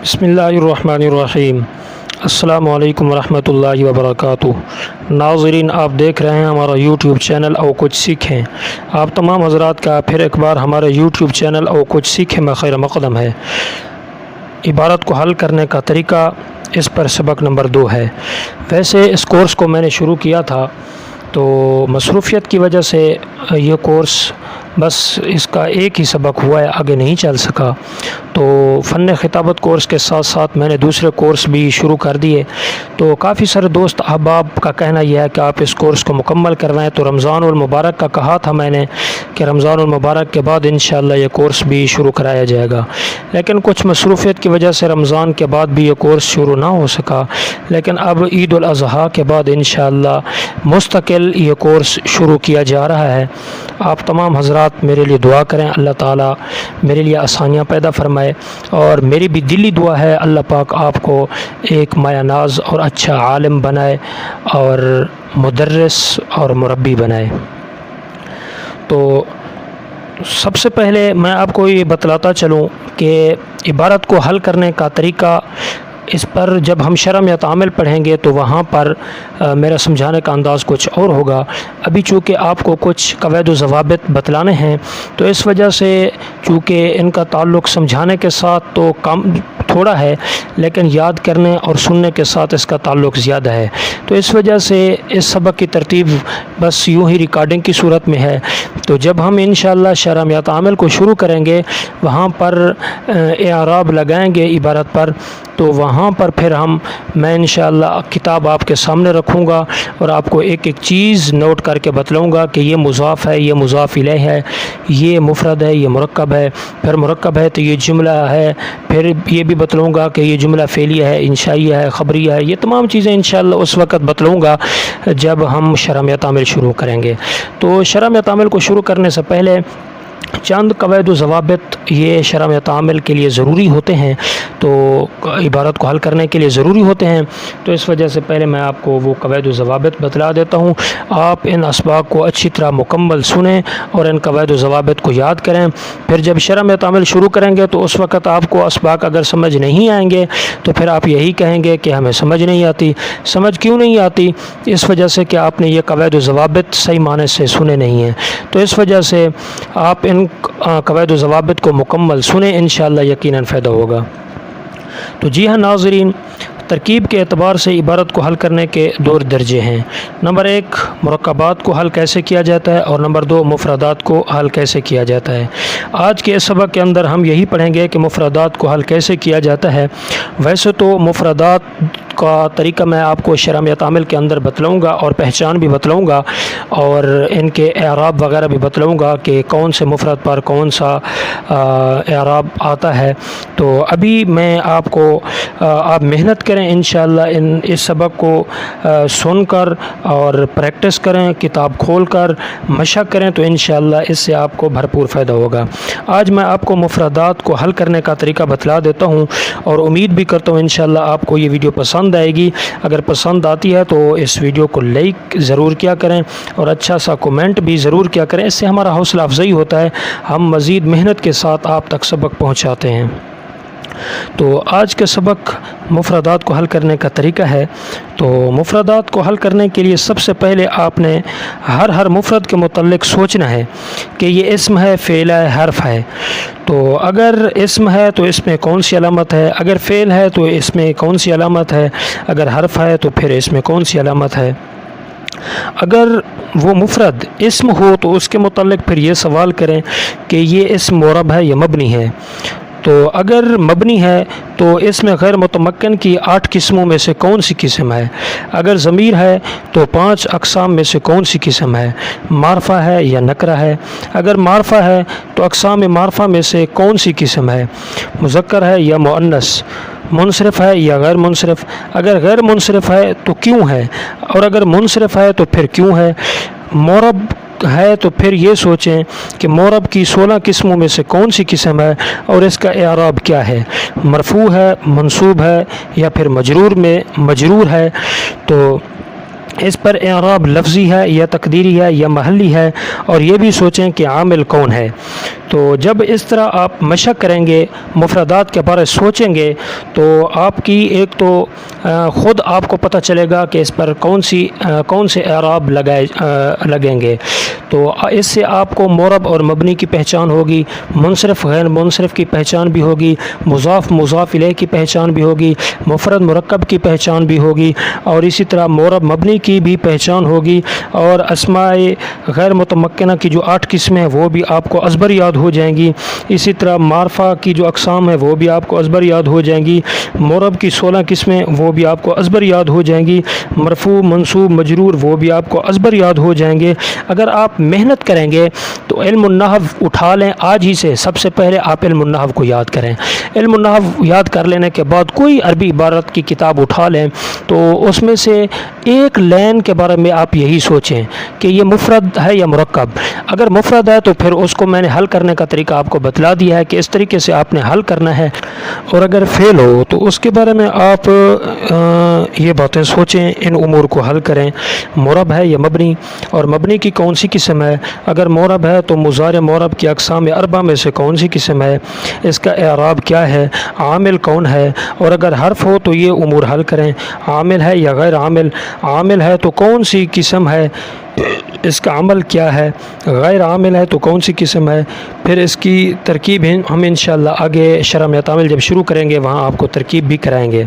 बिस्मिल्लाहिर्रहमानिर्रहीम। अस्सलामु अलैकुम वरहमतुल्लाहि वबरकातुहू। नाज़रीन, आप देख रहे हैं हमारा यूट्यूब चैनल और कुछ सीखें। आप तमाम हज़रात का फिर एक बार हमारे यूट्यूब चैनल और कुछ सीखें में खैर मक़दम है। इबारत को हल करने का तरीका, इस पर सबक नंबर 2 है। वैसे इस कोर्स को मैंने शुरू किया था तो मसरूफ़ियत की वजह से ये कोर्स बस इसका एक ही सबक हुआ है, आगे नहीं चल सका। तो फ़न ख़िताबत कोर्स के साथ साथ मैंने दूसरे कोर्स भी शुरू कर दिए। तो काफ़ी सारे दोस्त अहबाब का कहना यह है कि आप इस कोर्स को मुकम्मल करवाएं। तो रमज़ानुल मुबारक का कहा था मैंने कि रमज़ानुल मुबारक के बाद इंशाअल्लाह ये कोर्स भी शुरू कराया जाएगा, लेकिन कुछ मसरूफ़ियत की वजह से रमज़ान के बाद भी ये कोर्स शुरू ना हो सका। लेकिन अब ईद उल अज़हा के बाद इंशाअल्लाह मुस्तकिल ये कोर्स शुरू किया जा रहा है। आप तमाम हज़रात मेरे लिए दुआ करें, अल्लाह ताला मेरे लिए आसानियाँ पैदा फरमाए। और मेरी भी दिली दुआ है अल्लाह पाक आपको एक माया नाज और अच्छा आलिम बनाए और मुदर्रिस और मुरब्बी बनाए। तो सबसे पहले मैं आपको ये बतलाता चलूँ कि इबारत को हल करने का तरीका, इस पर जब हम शरम या तामिल पढ़ेंगे तो वहाँ पर मेरा समझाने का अंदाज़ कुछ और होगा। अभी चूँकि आपको कुछ कवायद व ज़वाबित बतलाने हैं तो इस वजह से चूँकि इनका ताल्लुक़ समझाने के साथ तो कम थोड़ा है, लेकिन याद करने और सुनने के साथ इसका ताल्लुक़ ज़्यादा है। तो इस वजह से इस सबक की तरतीब बस यूँ ही रिकॉर्डिंग की सूरत में है। तो जब हम इंशाअल्लाह शरम या तामिल को शुरू करेंगे, वहाँ पर एआराब लगाएंगे इबारत पर, तो वहाँ पर फिर मैं इंशाअल्लाह किताब आपके सामने रखूँगा और आपको एक एक चीज़ नोट करके बतलाऊँगा कि ये मुज़ाफ़ है, ये मुज़ाफ़ इलैह है, ये मुफ़रद है, ये मुरक्कब है, फिर मुरक्कब है तो ये जुमला है, फिर ये भी बतलाऊँगा कि ये जुमला फ़ेलिया है, इंशाइया है, ख़बरिया है। ये तमाम चीज़ें इंशाअल्लाह उस वक़्त बतलाऊँगा जब हम शरम या तामिल शुरू करेंगे। तो शरम या तामिल को शुरू करने से पहले चंद कवायद व ज़वाबित ये शरम या तामिल के लिए ज़रूरी होते हैं, तो इबारत को हल करने के लिए ज़रूरी होते हैं। तो इस वजह से पहले मैं आपको वो कवायद व ज़वाबित बतला देता हूँ। आप इन असबाक को अच्छी तरह मुकम्मल सुनें और इन कवायद व ज़वाबित को याद करें। फिर जब शरम या तामिल शुरू करेंगे तो उस वक़्त आपको असबाक अगर समझ नहीं आएंगे तो फिर आप यही कहेंगे कि हमें समझ नहीं आती। समझ क्यों नहीं आती? इस वजह से कि आपने ये कवायद व ज़वाबित सही माने से सुने नहीं हैं। तो इस वजह से आप इन कवायद व ज़वाबित को मुकम्मल सुने, इंशाअल्लाह यकीनन फ़ायदा होगा। तो जी हाँ नाज़रीन, तरकीब के एतबार से इबारत को हल करने के 2 दर्जे हैं। नंबर 1 मुरक्कबात को हल कैसे किया जाता है और नंबर 2 मुफ़रदात को हल कैसे किया जाता है। आज के इस सबक के अंदर हम यही पढ़ेंगे कि मुफ़रदात को हल कैसे किया जाता है। वैसे तो मुफ़रदात का तरीका मैं आपको शरम या तामिल के अंदर बतलाऊँगा और पहचान भी बतलाऊँगा और इनके एराब वगैरह भी बतलाऊँगा कि कौन से मुफ़रद पर कौन सा एराब आता है। तो अभी मैं आपको आप मेहनत करें इंशाअल्लाह इस सबक को सुनकर और प्रैक्टिस करें, किताब खोलकर मशक करें, तो इंशाअल्लाह इससे आपको भरपूर फ़ायदा होगा। आज मैं आपको मुफ़रदात को हल करने का तरीका बतला देता हूँ और उम्मीद भी करता हूँ इंशाअल्लाह आपको ये वीडियो पसंद आएगी। अगर पसंद आती है तो इस वीडियो को लाइक ज़रूर किया करें और अच्छा सा कमेंट भी ज़रूर किया करें। इससे हमारा हौसला अफजाई होता है, हम मज़ीद मेहनत के साथ आप तक सबक पहुँचाते हैं। तो आज के सबक मुफ़रदात को हल करने का तरीका है। तो मुफ़रदात को हल करने के लिए सबसे पहले आपने हर मुफ़रद के मुतल्लिक़ सोचना है कि ये इस्म है, फ़ेल है, हर्फ है। तो अगर इस्म है तो इसमें कौन सी अलामत है, अगर फ़ेल है तो इसमें कौन सी अलामत है, अगर हर्फ है तो फिर इसमें कौन सी अलामत है। अगर वो मुफ़रद इस्म हो तो उसके मुतल्लिक़ फिर ये सवाल करें कि ये इस्म मुरब है या मबनी है। तो अगर मबनी है तो इसमें गैर मुतमक्कन की 8 किस्मों में से कौन सी किस्म है। अगर ज़मीर है तो 5 अक़साम में से कौन सी किस्म है, मारफ़ा है या नकरा है। अगर मारफ़ा है तो अक़साम मारफ़ा में से कौन सी किस्म है, मुज़क्कर है या मुअन्नस, मुनसरिफ़ है या गैर मुनसरिफ़। अगर गैर मुनसरिफ़ है तो क्यों है, और अगर मुनसरिफ़ है तो फिर क्यों है। मोरब है तो फिर ये सोचें कि मोरब की 16 किस्मों में से कौन सी किस्म है और इसका एराब क्या है, मरफू है, मंसूब है या फिर मजरूर है। तो اس پر اعراب لفظی ہے یا تقدیری ہے یا محلی ہے، اور یہ بھی سوچیں کہ عامل کون ہے۔ تو جب اس طرح آپ مشق کریں گے، مفردات کے بارے سوچیں گے، تو آپ کی ایک تو خود آپ کو پتہ چلے گا کہ اس پر کون سے اعراب لگیں گے۔ تو اس سے آپ کو معرب اور مبنی کی پہچان ہوگی، منصرف غیر منصرف کی پہچان بھی ہوگی، مضاف مضاف الیہ کی پہچان بھی ہوگی، مفرد مرکب کی پہچان بھی ہوگی، اور اسی طرح معرب مبنی کی بھی پہچان ہوگی، اور اسماء غیر متمکنہ کی جو 8 قسمیں وہ بھی آپ کو ازبر یاد ہو جائیں گی۔ اسی طرح معرفہ کی جو اقسام ہیں وہ بھی آپ کو ازبر یاد ہو جائیں گی۔ معرب کی 16 قسمیں وہ بھی آپ کو ازبر یاد ہو جائیں گی۔ مرفوع منصوب مجرور وہ بھی آپ کو ازبر یاد ہو جائیں گے۔ اگر آپ محنت کریں گے تو علم النحو اٹھا لیں آج ہی سے، سب سے پہلے آپ علم النحو کو یاد کریں۔ علم النحو یاد کر لینے کے بعد کوئی عربی عبارت کی کتاب اٹھا لیں، تو اس میں سے ایک لین کے بارے میں آپ یہی سوچیں کہ یہ مفرد ہے یا مرکب۔ اگر مفرد ہے تو پھر اس کو میں نے حل کرنے کا طریقہ آپ کو بتلا دیا ہے کہ اس طریقے سے آپ نے حل کرنا ہے، اور اگر فعل ہو تو اس کے بارے میں آپ یہ باتیں سوچیں، ان امور کو حل کریں۔ معرب ہے یا مبنی، اور مبنی کی کون سی قسم ہے؟ اگر معرب ہے تو مضارع معرب کی اقسام 4 میں سے کون سی قسم ہے؟ اس کا اعراب کیا ہے؟ عامل کون ہے؟ اور اگر حرف ہو تو یہ امور حل کریں۔ عامل ہے یا غیر عامل؟ عامل ہے تو کون سی قسم ہے؟ اس کا عمل کیا ہے؟ غیر عامل ہے تو کون سی قسم ہے؟ پھر اس کی ترکیب ہم انشاءاللہ آگے شرح معتمل جب شروع کریں گے وہاں آپ کو ترکیب بھی کرائیں گے۔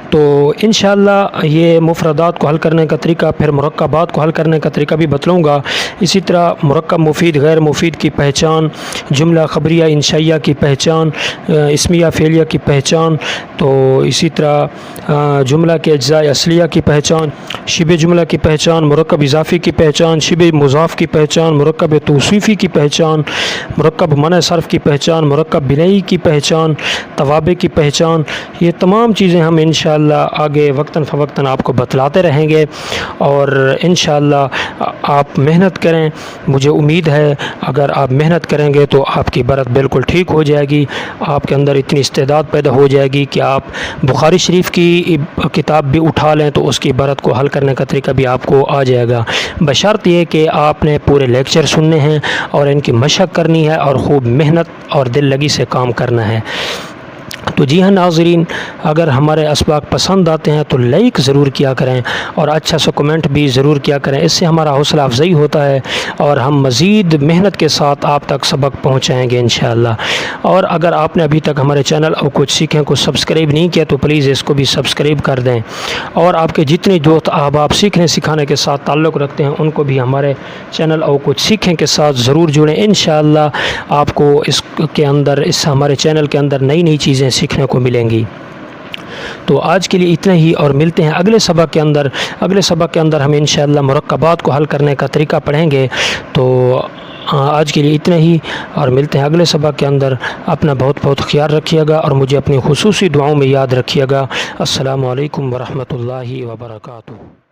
تو انشاءاللہ یہ مفردات کو حل کرنے کا طریقہ، پھر مرکبات کو حل کرنے کا طریقہ بھی بتلاؤں گا۔ اسی طرح مرکب مفید غیر مفید کی پہچان، جملہ خبریہ انشائیہ کی پہچان، اسمیہ فعلیہ کی پہچان، تو اسی طرح جملہ کے اجزاء اصلیہ کی پہچان، شبہ جملہ کی پہچان، مرکب اضافی کی پہچان، شبہ مضاف کی پہچان، مرکب توصیفی کی پہچان، مرکب منع صرف کی پہچان، مرکب بنائی کی پہچان، توابع کی پہچان، یہ تمام چیزیں ہم انشاءاللہ آگے وقتاً فوقتاً آپ کو بتلاتے رہیں گے، اور انشاءاللہ آپ محنت کریں۔ مجھے امید ہے اگر آپ محنت کریں گے تو آپ کی برت بالکل ٹھیک ہو جائے گی، آپ کے اندر اتنی استعداد پیدا ہو جائے گی کہ آپ بخاری شریف کی کتاب بھی اٹھا لیں تو اس کی برت کو حل کرنے کا طریقہ بھی آپ کو آ جائے گا، بشرط یہ کہ آپ نے پورے لیکچر سننے ہیں اور ان کی مشق کرنی ہے اور خوب محنت اور دل لگی سے کام کرنا ہے۔ تو جی ہاں ناظرین، اگر ہمارے اسباق پسند آتے ہیں تو لائک ضرور کیا کریں، اور اچھا سا کمنٹ بھی ضرور کیا کریں، اس سے ہمارا حوصلہ افزائی ہوتا ہے اور ہم مزید محنت کے ساتھ آپ تک سبق پہنچائیں گے انشاءاللہ۔ اور اگر آپ نے ابھی تک ہمارے چینل اور کچھ سیکھیں کو سبسکرائب نہیں کیا تو پلیز اس کو بھی سبسکرائب کر دیں، اور آپ کے جتنے دوست احباب سیکھنے سکھانے کے ساتھ تعلق رکھتے ہیں ان کو بھی ہمارے چینل اور کچھ سیکھیں کے ساتھ ضرور جڑیں۔ انشاءاللہ آپ کو اس ہمارے چینل کے اندر نئی نئی چیزیں سیکھنے کو ملیں گی۔ تو آج کے لیے اتنا ہی، اور ملتے ہیں اگلے سبق کے اندر۔ اگلے سبق کے اندر ہم انشاءاللہ مرکبات کو حل کرنے کا طریقہ پڑھیں گے۔ تو آج کے لیے اتنا ہی، اور ملتے ہیں اگلے سبق کے اندر۔ اپنا بہت بہت خیال رکھیے گا اور مجھے اپنی خصوصی دعاؤں میں یاد رکھیے گا۔ السلام علیکم ورحمۃ اللہ وبرکاتہ۔